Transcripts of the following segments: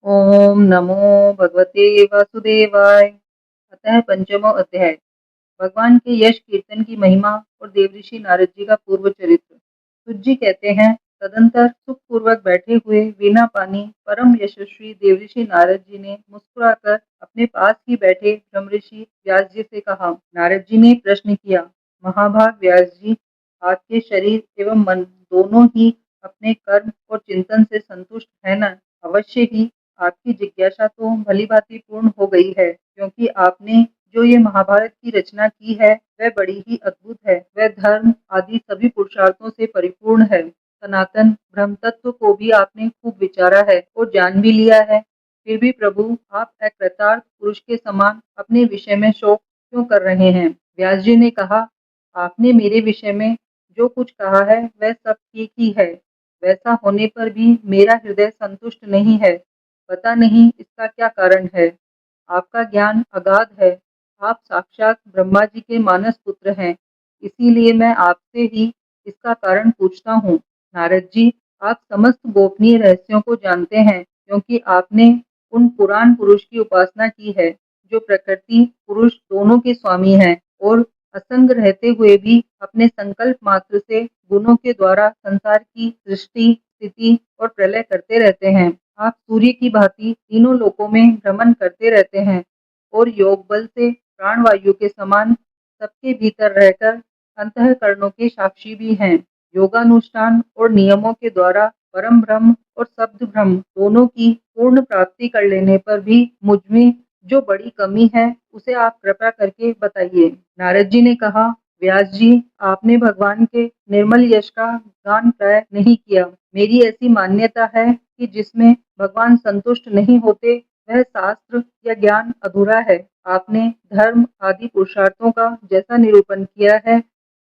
ओम नमो भगवते वासुदेवाय। अतः पंचमो अध्याय। भगवान के यश कीर्तन की महिमा और देवऋषि नारद जी का पूर्व चरित्र। सूत जी कहते हैं, तदंतर सुखपूर्वक बैठे हुए वीणा पानी परम यशस्वी देवऋषि नारद जी ने मुस्कुराकर अपने पास ही बैठे ब्रह्मऋषि व्यास जी से कहा। नारद जी ने प्रश्न किया, महाभाग व्यास जी, आपके शरीर एवं मन दोनों ही अपने कर्म और चिंतन से संतुष्ट है न? अवश्य ही आपकी जिज्ञासा तो भलीभांति पूर्ण हो गई है, क्योंकि आपने जो ये महाभारत की रचना की है वह बड़ी ही अद्भुत है। वह धर्म आदि सभी पुरुषार्थों से परिपूर्ण है। सनातन ब्रह्म तत्व को भी आपने खूब विचारा है और जान भी लिया है। फिर भी प्रभु, आप अकृतार्थ पुरुष के समान अपने विषय में शोक क्यों कर रहे हैं? व्यास जी ने कहा, आपने मेरे विषय में जो कुछ कहा है वह सब ठीक ही है। वैसा होने पर भी मेरा हृदय संतुष्ट नहीं है। पता नहीं इसका क्या कारण है। आपका ज्ञान अगाध है। आप साक्षात ब्रह्मा जी के मानस पुत्र हैं। इसीलिए मैं आपसे ही इसका कारण पूछता हूँ। नारद जी, आप समस्त गोपनीय रहस्यों को जानते हैं, क्योंकि आपने उन पुराण पुरुष की उपासना की है, जो प्रकृति पुरुष दोनों के स्वामी हैं और असंग रहते हुए भी अपने संकल्प मात्र से गुणों के द्वारा संसार की सृष्टि, स्थिति और प्रलय करते रहते हैं। आप सूर्य की भांति तीनों लोकों में भ्रमण करते रहते हैं और योग बल से प्राणवायु के समान सबके भीतर रहकर अंतःकरणों के साक्षी भी हैं। योगानुष्ठान और नियमों के द्वारा परम ब्रह्म और शब्द ब्रह्म दोनों की पूर्ण प्राप्ति कर लेने पर भी मुझ में जो बड़ी कमी है उसे आप कृपा करके बताइए। नारद जी ने कहा, व्यास जी, आपने भगवान के निर्मल यश का गान प्राय नहीं किया। मेरी ऐसी मान्यता है कि जिसमें भगवान संतुष्ट नहीं होते वह शास्त्र या ज्ञान अधूरा है। आपने धर्म आदि पुरुषार्थों का जैसा निरूपण किया है,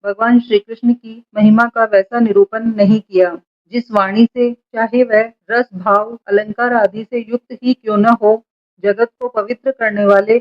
भगवान श्री कृष्ण की महिमा का वैसा निरूपण नहीं किया। जिस वाणी से, चाहे वह रस भाव अलंकार आदि से युक्त ही क्यों न हो, जगत को पवित्र करने वाले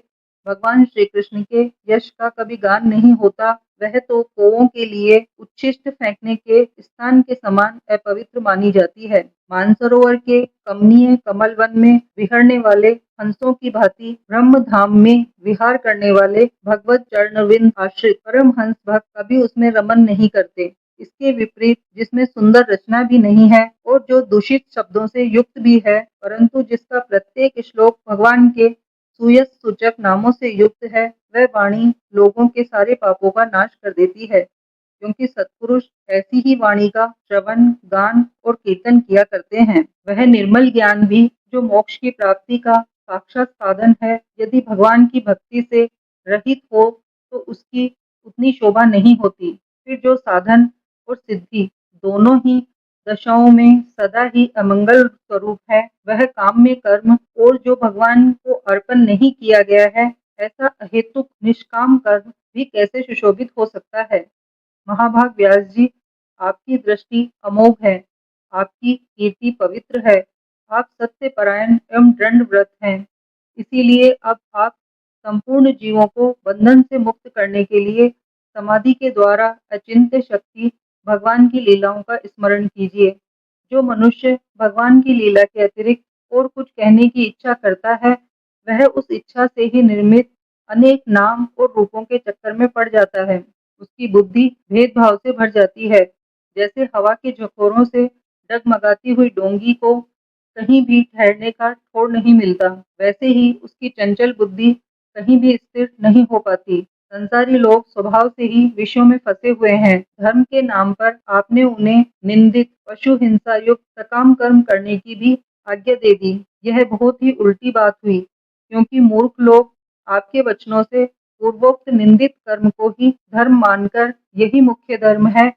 भगवान श्री कृष्ण के यश का कभी गान नहीं होता। वह तो कौओं के लिए उच्छिष्ट फेंकने के स्थान के समान अपवित्र मानी जाती है। मानसरोवर के कमनीय कमल वन में विहरने वाले हंसों की भांति ब्रह्म धाम में विहार करने वाले भगवत चरणविंद आश्रित परम हंस भक्त कभी उसमें रमन नहीं करते। इसके विपरीत, जिसमें सुंदर रचना भी नहीं है और जो दूषित शब्दों से युक्त भी है, परंतु जिसका प्रत्येक श्लोक भगवान के सुयस सूचक नामों से युक्त है, वह वाणी लोगों के सारे पापों का नाश कर देती है। क्योंकि सत्पुरुष ऐसी ही वाणी का श्रवण, गान और कीर्तन किया करते हैं। वह निर्मल ज्ञान भी जो मोक्ष की प्राप्ति का साक्षात साधन है, यदि भगवान की भक्ति से रहित हो तो उसकी उतनी शोभा नहीं होती। फिर जो साधन और सिद्धि दोनों ही दशाओं में सदा ही अमंगल स्वरूप है, वह काम में कर्म और जो भगवान को अर्पण नहीं किया गया है, ऐसा अहेतुक निष्काम कर्म भी कैसे सुशोभित हो सकता है? महाभाग व्यास जी, आपकी दृष्टि अमोघ है, आपकी कीर्ति पवित्र है, आप सत्य परायण एवं दृढ़ व्रत हैं। इसीलिए अब आप संपूर्ण जीवों को बंधन से मुक्त करने के लिए समाधि के द्वारा अचिंत्य शक्ति भगवान की लीलाओं का स्मरण कीजिए। जो मनुष्य भगवान की लीला के अतिरिक्त और कुछ कहने की इच्छा करता है, वह उस इच्छा से ही निर्मित अनेक नाम और रूपों के चक्कर में पड़ जाता है। उसकी बुद्धि भेदभाव से भर जाती है। जैसे हवा के झकोरों से डगमगाती हुई डोंगी को कहीं भी ठहरने का ठौर नहीं मिलता, वैसे ही उसकी चंचल बुद्धि कहीं भी स्थिर नहीं हो पाती। संसारी लोग स्वभाव से ही विषयों में फंसे हुए हैं। धर्म के नाम पर आपने उन्हें निंदित पशु हिंसा युक्त सकाम कर्म करने की भी आज्ञा दे दी। यह बहुत ही उल्टी बात हुई, क्योंकि मूर्ख लोग आपके वचनों से पूर्वोक्त निंदित कर्म को ही धर्म मानकर यही मुख्य धर्म है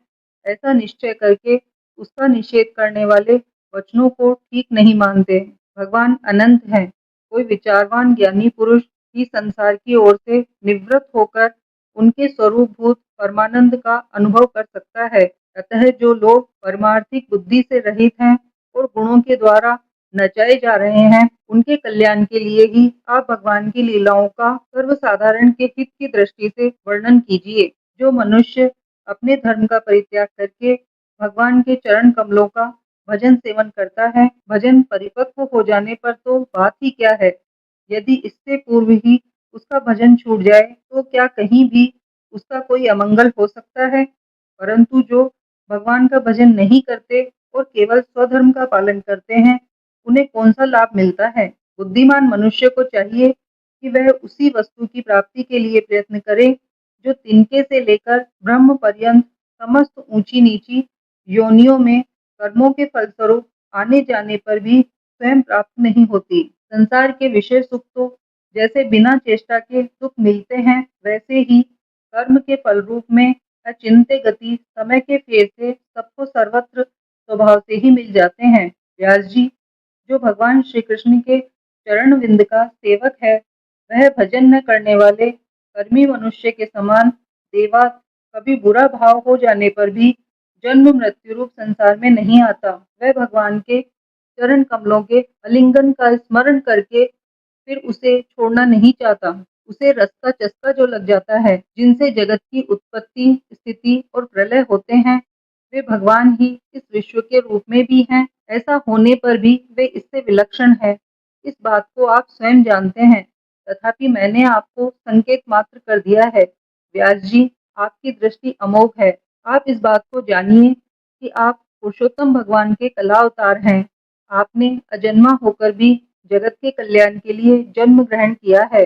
ऐसा निश्चय करके उसका निषेध करने वाले वचनों को ठीक नहीं मानते। भगवान अनंत हैं। कोई विचारवान ज्ञानी पुरुष ही संसार की ओर से निवृत्त होकर उनके स्वरूपभूत परमानंद का अनुभव कर सकता है। अतः जो लोग परमार्थिक बुद्धि से रहित हैं और गुणों के द्वारा नचाए जा रहे हैं, उनके कल्याण के लिए ही आप भगवान की लीलाओं का सर्वसाधारण के हित की दृष्टि से वर्णन कीजिए। जो मनुष्य अपने धर्म का परित्याग करके भगवान के चरण कमलों का भजन सेवन करता है, भजन परिपक्व हो जाने पर तो बात ही क्या है। यदि इससे पूर्व ही उसका भजन छूट जाए तो क्या कहीं भी उसका कोई अमंगल हो सकता है। परंतु जो भगवान का भजन नहीं करते और केवल स्वधर्म का पालन करते हैं, उन्हें कौन सा लाभ मिलता है। बुद्धिमान मनुष्य को चाहिए कि वह उसी वस्तु की प्राप्ति के लिए प्रयत्न करे जो तिनके से लेकर ब्रह्म पर्यंत समस्त ऊंची नीची योनियों में कर्मों के फलस्वरूप आने जाने पर भी स्वयं प्राप्त नहीं होती। संसार के विषय सुख तो जैसे बिना चेष्टा के सुख मिलते हैं, वैसे ही कर्म के फल रूप में अचिंत्य गति समय के फेर से सबको सर्वत्र स्वभाव से ही मिल जाते हैं। व्यास जी, जो भगवान श्री कृष्ण के चरण विंद का सेवक है, वह भजन न करने वाले कर्मी मनुष्य के समान देवात कभी बुरा भाव हो जाने पर भी जन्म मृत्यु रूप संसार में नहीं आता। वह भगवान के चरण कमलों के आलिंगन का स्मरण करके फिर उसे छोड़ना नहीं चाहता। उसे रस का चस्का जो लग जाता है, जिनसे जगत की उत्पत्ति स्थिति और प्रलय होते हैं, वे भगवान ही इस विश्व के रूप में भी हैं। ऐसा होने पर भी वे इससे विलक्षण है, इस बात को आप स्वयं जानते हैं। तथापि मैंने आपको संकेत मात्र कर दिया है। व्यास जी, आपकी दृष्टि अमोघ है। आप इस बात को जानिए कि आप पुरुषोत्तम भगवान के कला अवतार हैं। आपने अजन्मा होकर भी जगत के कल्याण के लिए जन्म ग्रहण किया है।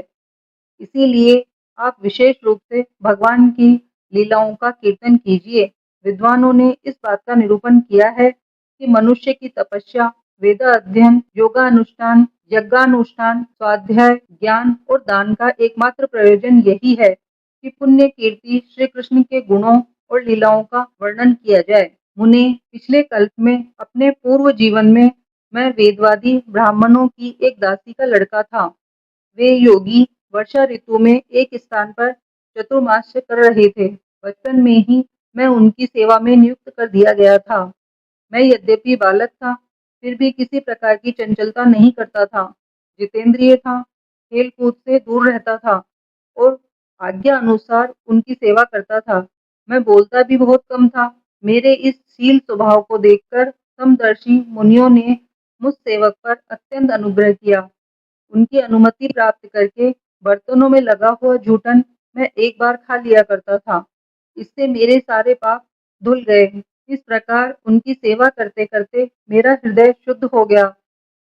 इसीलिए आप विशेष रूप से भगवान की लीलाओं का कीर्तन कीजिए। विद्वानों ने इस बात का निरूपण किया है कि मनुष्य की तपस्या, वेद अध्ययन, योगानुष्ठान, यज्ञानुष्ठान, स्वाध्याय, ज्ञान और दान का एकमात्र प्रयोजन यही है कि पुण्य कीर्ति श्री कृष्ण के गुणों और लीलाओं का वर्णन किया जाए। मुने, पिछले कल्प में अपने पूर्व जीवन में मैं वेदवादी ब्राह्मणों की एक दासी का लड़का था। वे योगी वर्षा ऋतु में एक स्थान पर चतुर्मास्य कर रहे थे। बचपन में ही मैं उनकी सेवा में नियुक्त कर दिया गया था। मैं यद्यपि बालक था, फिर भी किसी प्रकार की चंचलता नहीं करता था। जितेंद्रिय था, खेल कूद से दूर रहता था और आज्ञा अनुसार उनकी सेवा करता था। मैं बोलता भी बहुत कम था। मेरे इस शील स्वभाव को देखकर समदर्शी मुनियों ने मुझ सेवक पर अत्यंत अनुग्रह किया। उनकी अनुमति प्राप्त करके बर्तनों में लगा हुआ जूठन मैं एक बार खा लिया करता था। इससे मेरे सारे पाप धुल गए। इस प्रकार उनकी सेवा करते करते मेरा हृदय शुद्ध हो गया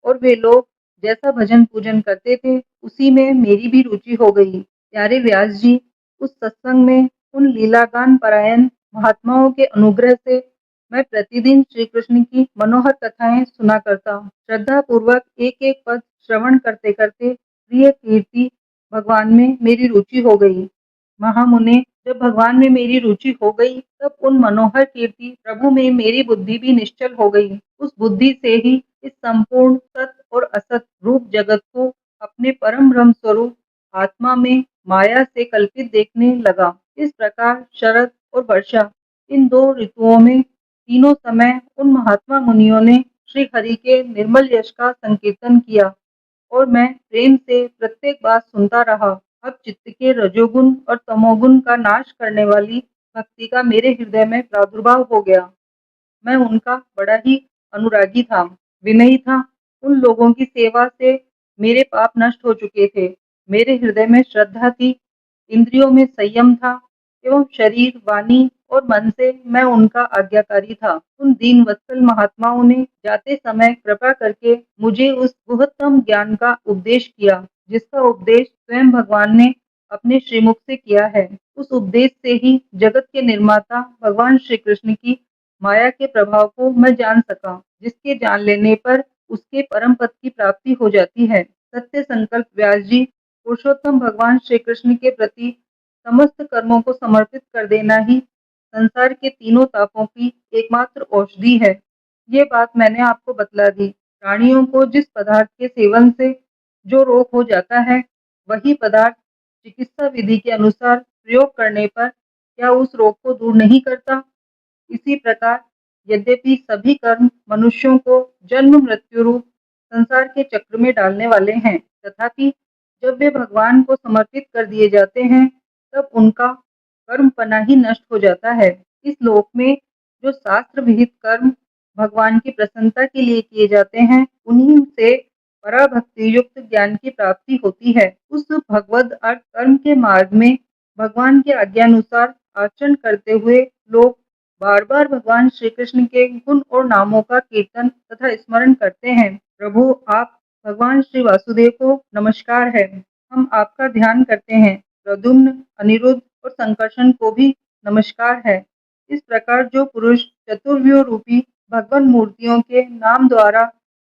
और वे लोग जैसा भजन पूजन करते थे, उसी में मेरी भी रुचि हो गई। प्यारे व्यास जी, उस सत्संग में उन लीलागान परायण महात्माओं के अनुग्रह से मैं प्रतिदिन श्री कृष्ण की मनोहर कथाएं सुना करता। श्रद्धा पूर्वक एक एक पद श्रवण करते करते प्रिय कीर्ति भगवान में मेरी रुचि हो गई। महामुने, जब भगवान में मेरी रुचि हो गई, तब उन मनोहर कीर्ति प्रभु में मेरी बुद्धि भी निश्चल हो गई। उस बुद्धि से ही इस संपूर्ण सत और असत रूप जगत को अपने परम ब्रह्म स्वरूप आत्मा में माया से कल्पित देखने लगा। इस प्रकार शरद और वर्षा, इन दो ऋतुओं में तीनों समय उन महात्मा मुनियों ने श्री हरि के निर्मल यश का संकीर्तन किया और मैं प्रेम से प्रत्येक बात सुनता रहा। अब चित्त के रजोगुण और तमोगुण का नाश करने वाली भक्ति का मेरे हृदय में प्रादुर्भाव हो गया। मैं उनका बड़ा ही अनुरागी था, विनयी था। उन लोगों की सेवा से मेरे पाप नष्ट हो चुके थे। मेरे हृदय में श्रद्धा थी, इंद्रियों में संयम था एवं शरीर, वाणी और मन से मैं उनका आज्ञाकारी था। उन दीनवत्सल महात्माओं ने जाते समय कृपा करके मुझे उस गुह्यतम ज्ञान का उपदेश किया, जिसका उपदेश स्वयं भगवान ने अपने श्रीमुख से किया है। उस उपदेश से ही जगत के निर्माता भगवान श्री कृष्ण की माया के प्रभाव को मैं जान सका, जिसके जान लेने पर उसके परम पद की प्राप्ति हो जाती है। सत्य संकल्प व्यास जी, पुरुषोत्तम भगवान श्री कृष्ण के प्रति समस्त कर्मों को समर्पित कर देना ही संसार के तीनों तापों की एकमात्र औषधि है। ये बात मैंने आपको बतला दी। प्राणियों को जिस पदार्थ के सेवन से जो रोग हो जाता है, वही पदार्थ चिकित्सा विधि के अनुसार प्रयोग करने पर क्या उस रोग को दूर नहीं करता। इसी प्रकार यद्यपि सभी कर्म मनुष्यों को जन्म मृत्यु रूप संसार के चक्र में डालने वाले हैं, तथापि जब वे भगवान को समर्पित कर दिए जाते हैं, तब उनका कर्म पना ही नष्ट हो जाता है। इस लोक में जो शास्त्र विहित कर्म भगवान की प्रसन्नता के लिए किए जाते हैं, उन्हीं से पराभक्ति युक्त ज्ञान की प्राप्ति होती है। उस भगवद अर्थ कर्म के मार्ग में भगवान के आज्ञानुसार आचरण करते हुए लोग बार बार भगवान श्री कृष्ण के गुण और नामों का कीर्तन तथा स्मरण करते हैं। प्रभु, आप भगवान श्री वासुदेव को नमस्कार है। हम आपका ध्यान करते हैं। प्रद्युम्न, अनिरुद्ध और संकर्षण को भी नमस्कार है। इस प्रकार जो पुरुष चतुर्व्यूह रूपी भगवान मूर्तियों के नाम द्वारा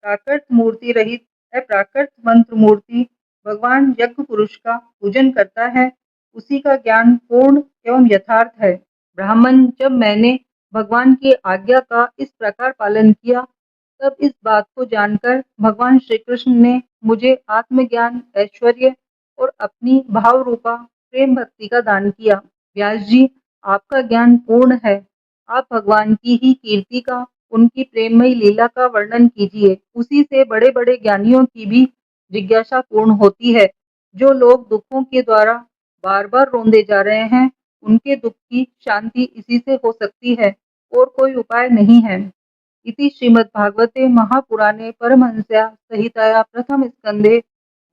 प्राकृत मूर्ति रहित अप्राकृत मंत्र मूर्ति भगवान यज्ञ पुरुष का पूजन करता है, उसी का ज्ञान पूर्ण एवं यथार्थ है। ब्राह्मण, जब मैंने भगवान की आज्ञा का इस प्रकार पालन किया, तब इस बात को जानकर भगवान श्री कृष्ण ने मुझे आत्मज्ञान, ऐश्वर्य और अपनी भाव रूपा प्रेम भक्ति का दान किया। व्यास जी, आपका ज्ञान पूर्ण है। आप भगवान की ही कीर्ति का, उनकी प्रेममयी लीला का वर्णन कीजिए। उसी से बड़े बड़े ज्ञानियों की भी जिज्ञासा पूर्ण होती है। जो लोग दुखों के द्वारा बार बार रोंदे जा रहे हैं, उनके दुख की शांति इसी से हो सकती है, और कोई उपाय नहीं है। इति श्रीमद्भागवते महापुराणे परमहंस्या संहिताया प्रथम स्कंदे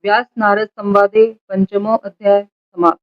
व्यास नारद संवादे पंचमो अध्याय समाप्त।